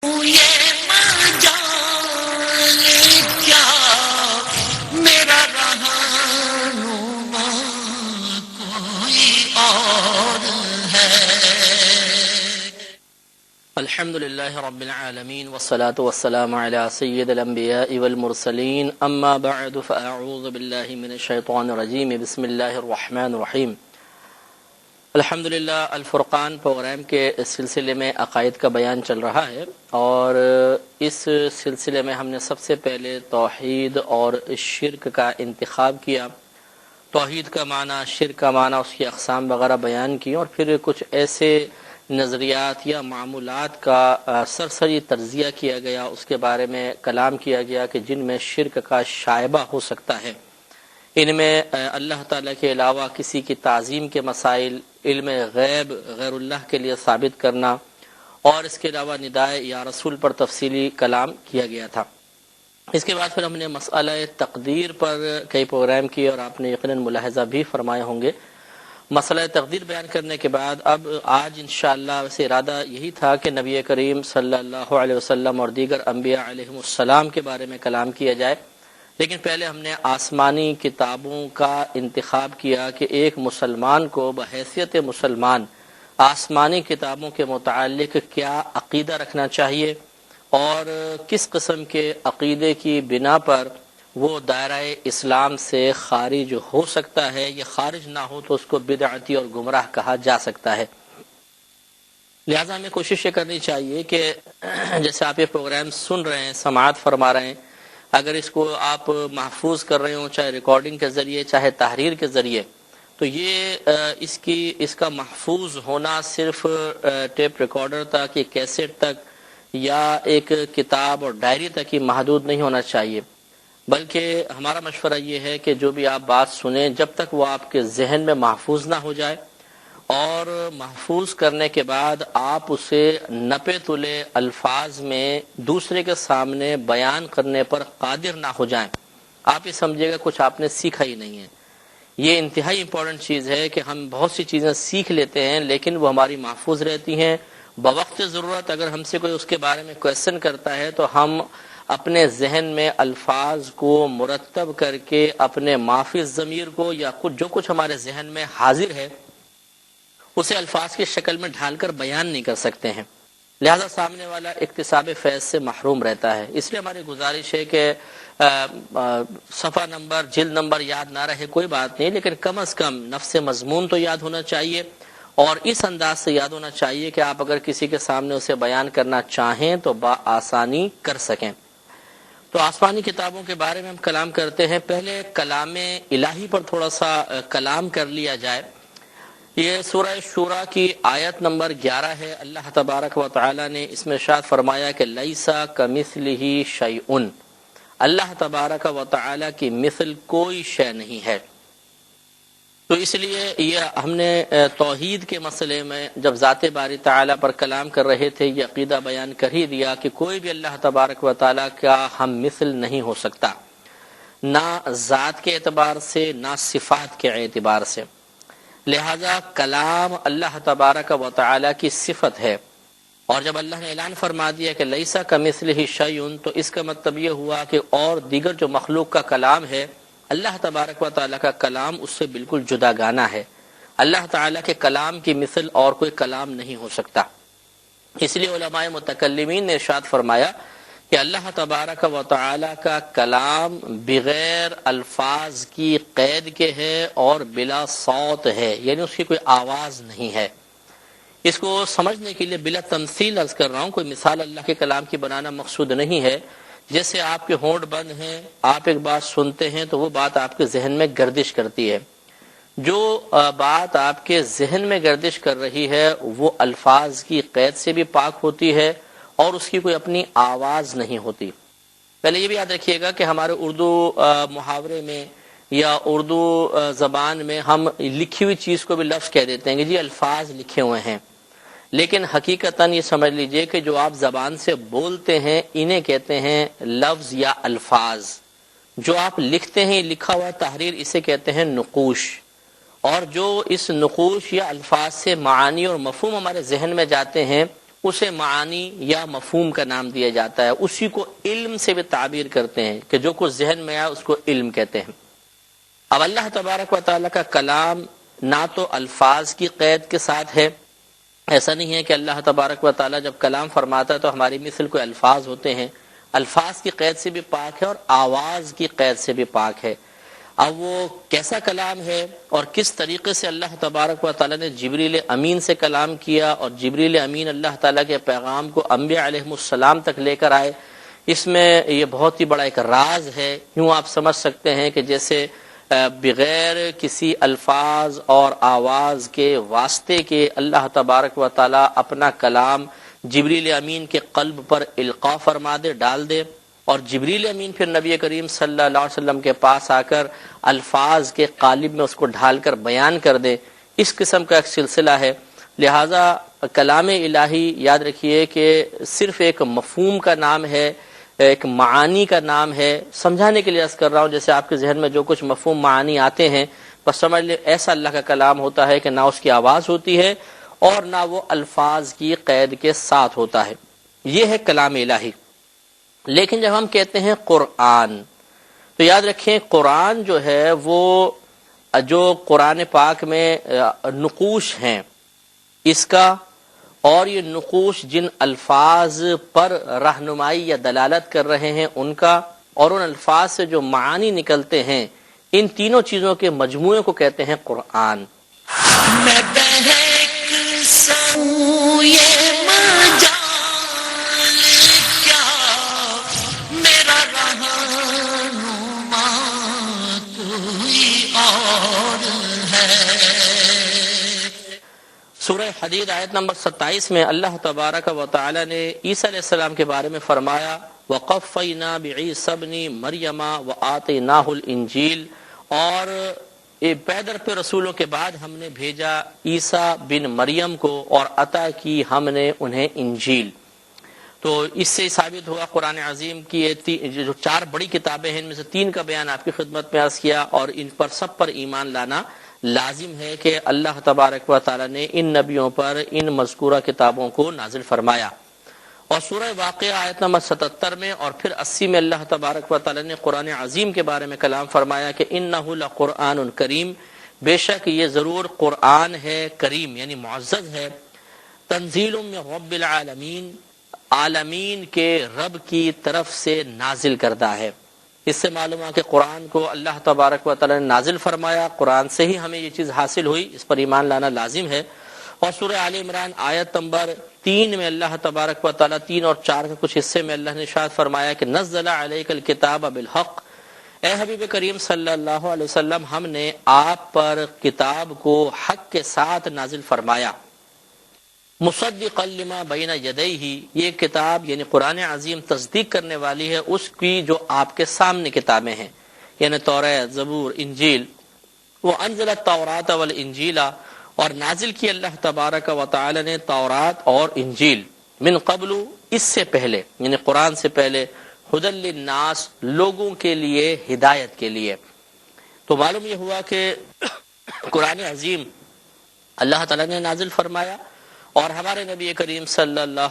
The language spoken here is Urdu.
یہ نہ جانے کیا میرا رہنما کوئی اور ہے۔ الحمد للہ رب العالمین والصلاة والسلام علی سید الانبیاء والمرسلین اما بعد فاعوذ باللہ من الشیطان الرجیم بسم اللہ الرحمن الرحیم۔ الحمدللہ الفرقان پروگرام کے سلسلے میں عقائد کا بیان چل رہا ہے، اور اس سلسلے میں ہم نے سب سے پہلے توحید اور شرک کا انتخاب کیا۔ توحید کا معنی، شرک کا معنی، اس کی اقسام وغیرہ بیان کی، اور پھر کچھ ایسے نظریات یا معمولات کا سرسری تجزیہ کیا گیا، اس کے بارے میں کلام کیا گیا کہ جن میں شرک کا شائبہ ہو سکتا ہے۔ ان میں اللہ تعالیٰ کے علاوہ کسی کی تعظیم کے مسائل، علم غیب غیر اللہ کے لیے ثابت کرنا، اور اس کے علاوہ ندائے یا رسول پر تفصیلی کلام کیا گیا تھا۔ اس کے بعد پھر ہم نے مسئلہ تقدیر پر کئی پروگرام کیے، اور آپ نے یقیناً ملاحظہ بھی فرمائے ہوں گے۔ مسئلہ تقدیر بیان کرنے کے بعد اب آج انشاءاللہ ویسے ارادہ یہی تھا کہ نبی کریم صلی اللہ علیہ وسلم اور دیگر انبیاء علیہم السلام کے بارے میں کلام کیا جائے، لیکن پہلے ہم نے آسمانی کتابوں کا انتخاب کیا کہ ایک مسلمان کو بحیثیت مسلمان آسمانی کتابوں کے متعلق کیا عقیدہ رکھنا چاہیے، اور کس قسم کے عقیدے کی بنا پر وہ دائرہ اسلام سے خارج ہو سکتا ہے، یا خارج نہ ہو تو اس کو بدعتی اور گمراہ کہا جا سکتا ہے۔ لہٰذا ہمیں کوشش یہ کرنی چاہیے کہ جیسے آپ یہ پروگرام سن رہے ہیں، سماعت فرما رہے ہیں، اگر اس کو آپ محفوظ کر رہے ہوں، چاہے ریکارڈنگ کے ذریعے چاہے تحریر کے ذریعے، تو یہ اس کا محفوظ ہونا صرف ٹیپ ریکارڈر تک یا کیسٹ تک یا ایک کتاب اور ڈائری تک ہی محدود نہیں ہونا چاہیے، بلکہ ہمارا مشورہ یہ ہے کہ جو بھی آپ بات سنیں، جب تک وہ آپ کے ذہن میں محفوظ نہ ہو جائے، اور محفوظ کرنے کے بعد آپ اسے نپے تلے الفاظ میں دوسرے کے سامنے بیان کرنے پر قادر نہ ہو جائیں، آپ یہ سمجھے گا کچھ آپ نے سیکھا ہی نہیں ہے۔ یہ انتہائی امپورٹنٹ چیز ہے کہ ہم بہت سی چیزیں سیکھ لیتے ہیں، لیکن وہ ہماری محفوظ رہتی ہیں۔ بوقت ضرورت اگر ہم سے کوئی اس کے بارے میں کویسچن کرتا ہے تو ہم اپنے ذہن میں الفاظ کو مرتب کر کے اپنے مافی ضمیر کو یا جو کچھ ہمارے ذہن میں حاضر ہے اسے الفاظ کی شکل میں ڈھال کر بیان نہیں کر سکتے ہیں، لہذا سامنے والا اکتساب فیض سے محروم رہتا ہے۔ اس لیے ہماری گزارش ہے کہ صفحہ نمبر، جلد نمبر یاد نہ رہے کوئی بات نہیں، لیکن کم از کم نفس مضمون تو یاد ہونا چاہیے، اور اس انداز سے یاد ہونا چاہیے کہ آپ اگر کسی کے سامنے اسے بیان کرنا چاہیں تو بآسانی کر سکیں۔ تو آسمانی کتابوں کے بارے میں ہم کلام کرتے ہیں۔ پہلے کلام الہی پر تھوڑا سا کلام کر لیا جائے۔ یہ سورہ شورى کی آیت نمبر 11 ہے۔ اللہ تبارک و تعالی نے اس میں ارشاد فرمایا کہ لیسا کمثلہ شیء، اللہ تبارک و تعالی کی مثل کوئی شے نہیں ہے۔ تو اس لیے یہ ہم نے توحید کے مسئلے میں جب ذات باری تعالیٰ پر کلام کر رہے تھے یہ عقیدہ بیان کر ہی دیا کہ کوئی بھی اللہ تبارک و تعالیٰ کا ہم مثل نہیں ہو سکتا، نہ ذات کے اعتبار سے نہ صفات کے اعتبار سے۔ لہذا کلام اللہ تبارک و تعالیٰ کی صفت ہے، اور جب اللہ نے اعلان فرما دیا کہ لیسا کمثلہ شیء، تو اس کا مطلب یہ ہوا کہ اور دیگر جو مخلوق کا کلام ہے، اللہ تبارک و تعالیٰ کا کلام اس سے بالکل جدا گانا ہے۔ اللہ تعالیٰ کے کلام کی مثل اور کوئی کلام نہیں ہو سکتا۔ اس لیے علماء متکلمین نے ارشاد فرمایا کہ اللہ تبارک و تعالیٰ کا کلام بغیر الفاظ کی قید کے ہے اور بلا صوت ہے، یعنی اس کی کوئی آواز نہیں ہے۔ اس کو سمجھنے کے لیے بلا تمثیل عرض کر رہا ہوں، کوئی مثال اللہ کے کلام کی بنانا مقصود نہیں ہے۔ جیسے آپ کے ہونٹ بند ہیں، آپ ایک بات سنتے ہیں تو وہ بات آپ کے ذہن میں گردش کرتی ہے۔ جو بات آپ کے ذہن میں گردش کر رہی ہے وہ الفاظ کی قید سے بھی پاک ہوتی ہے، اور اس کی کوئی اپنی آواز نہیں ہوتی۔ پہلے یہ بھی یاد رکھیے گا کہ ہمارے اردو محاورے میں یا اردو زبان میں ہم لکھی ہوئی چیز کو بھی لفظ کہہ دیتے ہیں کہ جی الفاظ لکھے ہوئے ہیں، لیکن حقیقتاً یہ سمجھ لیجئے کہ جو آپ زبان سے بولتے ہیں انہیں کہتے ہیں لفظ یا الفاظ۔ جو آپ لکھتے ہیں لکھا ہوا تحریر، اسے کہتے ہیں نقوش، اور جو اس نقوش یا الفاظ سے معانی اور مفہوم ہمارے ذہن میں جاتے ہیں اسے معانی یا مفہوم کا نام دیا جاتا ہے. اسی کو علم سے بھی تعبیر کرتے ہیں کہ جو کچھ ذہن میں آیا اس کو علم کہتے ہیں. اب اللہ تبارک و تعالیٰ کا کلام نہ تو الفاظ کی قید کے ساتھ ہے، ایسا نہیں ہے کہ اللہ تبارک و تعالیٰ جب کلام فرماتا ہے تو ہماری مثل کوئی الفاظ ہوتے ہیں، الفاظ کی قید سے بھی پاک ہے اور آواز کی قید سے بھی پاک ہے. اب وہ کیسا کلام ہے اور کس طریقے سے اللہ تبارک و تعالیٰ نے جبریل امین سے کلام کیا اور جبریل امین اللہ تعالیٰ کے پیغام کو انبیاء علیہ السلام تک لے کر آئے، اس میں یہ بہت ہی بڑا ایک راز ہے. یوں آپ سمجھ سکتے ہیں کہ جیسے بغیر کسی الفاظ اور آواز کے واسطے کے اللہ تبارک و تعالیٰ اپنا کلام جبریل امین کے قلب پر القاء فرما دے، ڈال دے، اور جبریل امین پھر نبی کریم صلی اللہ علیہ وسلم کے پاس آ کر الفاظ کے قالب میں اس کو ڈھال کر بیان کر دے. اس قسم کا ایک سلسلہ ہے. لہذا کلام الہی یاد رکھیے کہ صرف ایک مفہوم کا نام ہے، ایک معانی کا نام ہے. سمجھانے کے لیے عرض کر رہا ہوں، جیسے آپ کے ذہن میں جو کچھ مفہوم معانی آتے ہیں بس سمجھ لیں ایسا اللہ کا کلام ہوتا ہے کہ نہ اس کی آواز ہوتی ہے اور نہ وہ الفاظ کی قید کے ساتھ ہوتا ہے. یہ ہے کلام الہی. لیکن جب ہم کہتے ہیں قرآن تو یاد رکھیں قرآن جو ہے وہ جو قرآن پاک میں نقوش ہیں اس کا، اور یہ نقوش جن الفاظ پر رہنمائی یا دلالت کر رہے ہیں ان کا، اور ان الفاظ سے جو معانی نکلتے ہیں، ان تینوں چیزوں کے مجموعے کو کہتے ہیں قرآن. میں بہک سوں یہ مجال کیا، میرا رہنما کوئی اور ہے. سورہ حدید آیت نمبر 27 میں اللہ تبارک و تعالی نے عیسیٰ علیہ السلام کے بارے میں فرمایا وَقَفَّيْنَا بِعِيسَى ابْنِ مَرْيَمَ وَآتَيْنَاهُ الْإِنْجِيلَ، اور پیدر پہ رسولوں کے بعد ہم نے بھیجا عیسیٰ بن مریم کو اور عطا کی ہم نے انہیں انجیل. تو اس سے ثابت ہوا قرآن عظیم کی جو 4 بڑی کتابیں ہیں ان میں سے 3 کا بیان آپ کی خدمت میں عرض کیا، اور ان پر سب پر ایمان لانا لازم ہے کہ اللہ تبارک و تعالی نے ان نبیوں پر ان مذکورہ کتابوں کو نازل فرمایا. اور سورہ واقعہ آیت نمبر 77 میں اور پھر 80 میں اللہ تبارک و تعالی نے قرآن عظیم کے بارے میں کلام فرمایا کہ انہ لقرآن کریم، بے شک یہ ضرور قرآن ہے کریم یعنی معزز ہے، تنزیل من رب العالمین، عالمین کے رب کی طرف سے نازل کردہ ہے. اس سے معلوم ہے کہ قرآن کو اللہ تبارک و تعالی نے نازل فرمایا، قرآن سے ہی ہمیں یہ چیز حاصل ہوئی، اس پر ایمان لانا لازم ہے. اور سورہ آل عمران آیت نمبر 3 میں اللہ تبارک و تعالی 3 اور 4 کے کچھ حصے میں اللہ نے ارشاد فرمایا کہ نزل علیک الکتاب بالحق، اے حبیب کریم صلی اللہ علیہ وسلم ہم نے آپ پر کتاب کو حق کے ساتھ نازل فرمایا. مصدقا لما بین یدیہ، یہ کتاب یعنی قرآن عظیم تصدیق کرنے والی ہے اس کی جو آپ کے سامنے کتابیں ہیں، یعنی توریت، زبور، انجیل. وہ انزل التوراۃ والانجیل، اور نازل کی اللہ تبارک و تعالی نے تورات اور انجیل، من قبل اس سے پہلے یعنی قرآن سے پہلے، ہدی للناس لوگوں کے لیے ہدایت کے لیے. تو معلوم یہ ہوا کہ قرآن عظیم اللہ تعالی نے نازل فرمایا اور ہمارے نبی کریم صلی اللہ